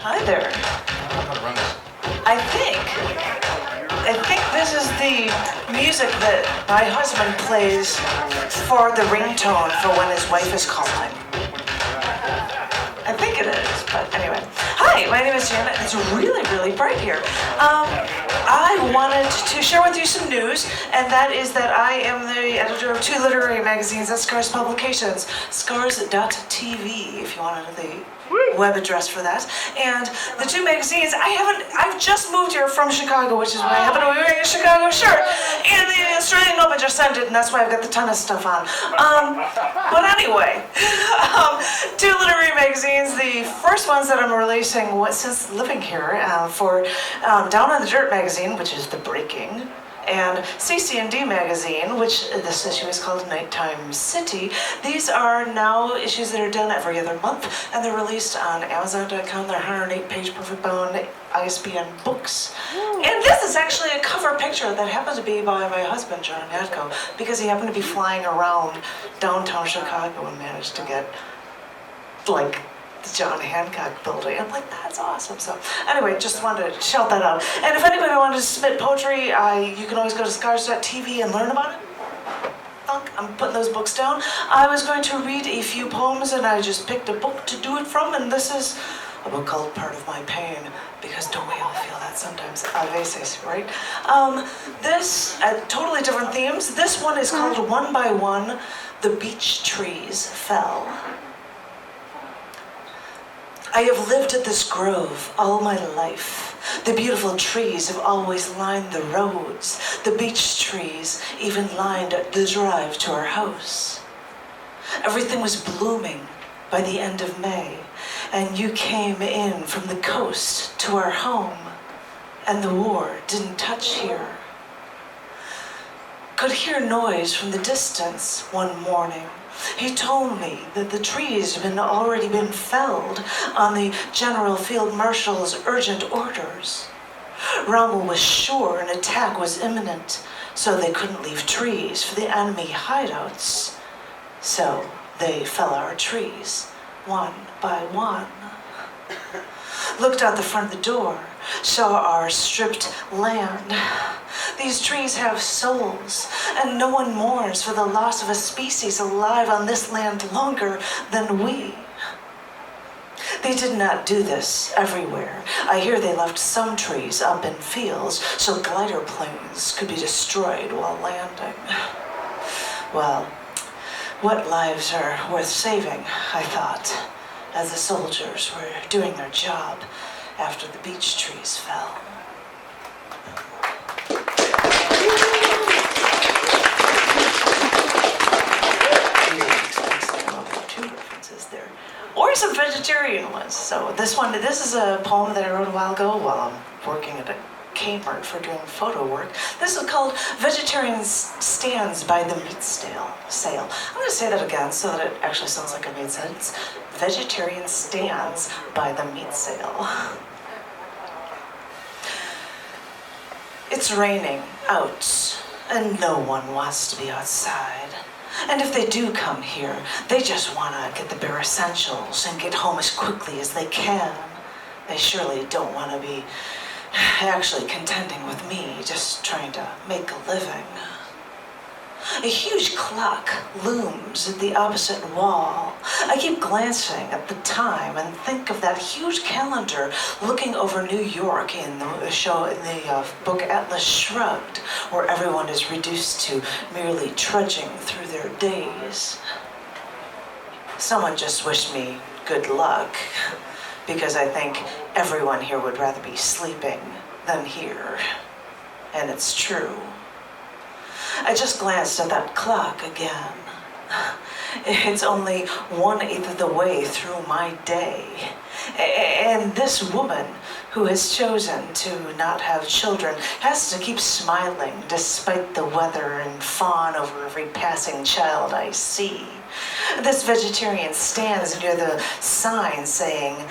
Hi there. I think this is the music that my husband plays for the ringtone for when his wife is calling. I think it is, but anyway. Hi, my name is Janet. It's really, really bright here. I wanted to share with you some news, and that is that I am the editor of 2 literary magazines at Scars Publications, scars.tv, if you wanted the web address for that. And the 2 magazines, I've just moved here from Chicago, which is why I happen to be wearing a Chicago shirt. And the Australian Open just sent it, and that's why I've got the tennis stuff on. But anyway, 2 literary magazines. The first ones that I'm releasing since living here for Down on the Dirt magazine, which is The Breaking, and CC&D magazine, which this issue is called Nighttime City. These are now issues that are done every other month, and they're released on Amazon.com. They're 108-page perfect bound ISBN books. And this is actually a cover picture that happened to be by my husband, John Yatko, because he happened to be flying around downtown Chicago and managed to get, like, the John Hancock building. I'm like, that's awesome. So anyway, just wanted to shout that out. And if anybody wanted to submit poetry, you can always go to scars.tv and learn about it. I'm putting those books down. I was going to read a few poems, and I just picked a book to do it from, and this is a book called Part of My Pain, because don't we all feel that sometimes? A veces, right? This, totally different themes. This one is called One by One, The Beech Trees Fell. I have lived at this grove all my life. The beautiful trees have always lined the roads. The beech trees even lined the drive to our house. Everything was blooming by the end of May, and you came in from the coast to our home, and the war didn't touch here. Could hear noise from the distance one morning. He told me that the trees had already been felled on the General Field Marshal's urgent orders. Rommel was sure an attack was imminent, so they couldn't leave trees for the enemy hideouts. So they fell our trees, one by one. Looked out the front of the door, saw our stripped land. These trees have souls, and no one mourns for the loss of a species alive on this land longer than we. They did not do this everywhere. I hear they left some trees up in fields so glider planes could be destroyed while landing. Well, what lives are worth saving, I thought, as the soldiers were doing their job after the beech trees fell. Two references there, or some vegetarian ones. So this is a poem that I wrote a while ago while I'm working at a Kmart for doing photo work. This is called Vegetarian Stands by the Meat Sale. I'm going to say that again so that it actually sounds like I made sense. Vegetarian Stands by the Meat Sale. It's raining out, and no one wants to be outside. And if they do come here, they just want to get the bare essentials and get home as quickly as they can. They surely don't want to be actually contending with me, just trying to make a living. A huge clock looms at the opposite wall. I keep glancing at the time and think of that huge calendar looking over New York in the book Atlas Shrugged, where everyone is reduced to merely trudging through their days. Someone just wished me good luck, because I think everyone here would rather be sleeping than here. And it's true. I just glanced at that clock again. It's only 1/8 of the way through my day. And this woman who has chosen to not have children has to keep smiling despite the weather and fawn over every passing child I see. This vegetarian stands near the sign saying,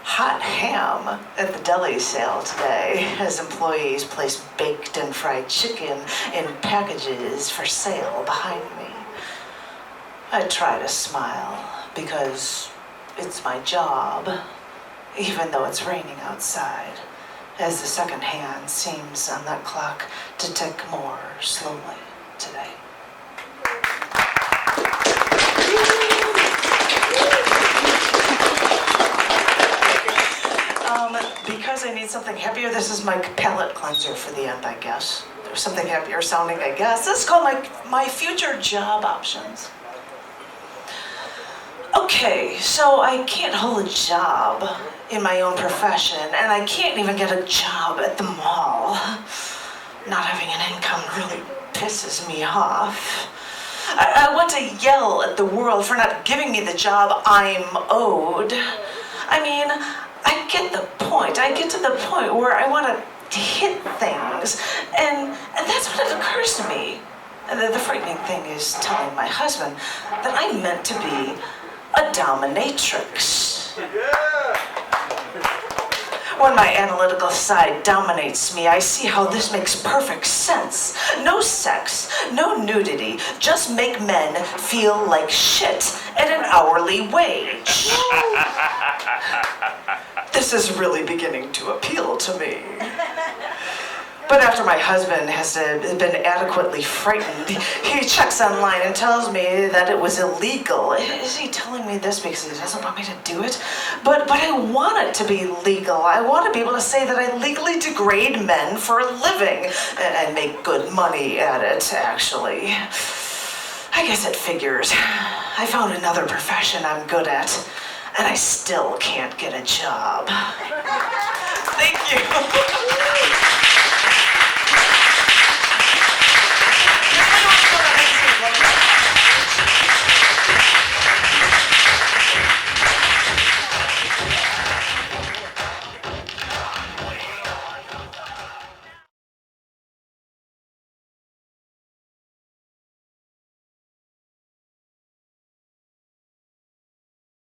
"Hot ham at the deli sale today," as employees place baked and fried chicken in packages for sale behind me. I try to smile because it's my job even though it's raining outside, as the second hand seems on that clock to tick more slowly today. Because I need something happier, this is my palate cleanser for the end, I guess. There's something happier sounding, I guess. This is called my future job options. Okay, so I can't hold a job in my own profession, and I can't even get a job at the mall. Not having an income really pisses me off. I want to yell at the world for not giving me the job I'm owed. I mean, I get the point. I get to the point where I want to hit things, and that's when it occurs to me. The frightening thing is telling my husband that I'm meant to be a dominatrix. When my analytical side dominates me, I see how this makes perfect sense. No sex, no nudity, just make men feel like shit at an hourly wage. This is really beginning to appeal to me. But after my husband has been adequately frightened, he checks online and tells me that it was illegal. Is he telling me this because he doesn't want me to do it? But I want it to be legal. I want to be able to say that I legally degrade men for a living and make good money at it, actually. I guess it figures. I found another profession I'm good at, and I still can't get a job. Thank you.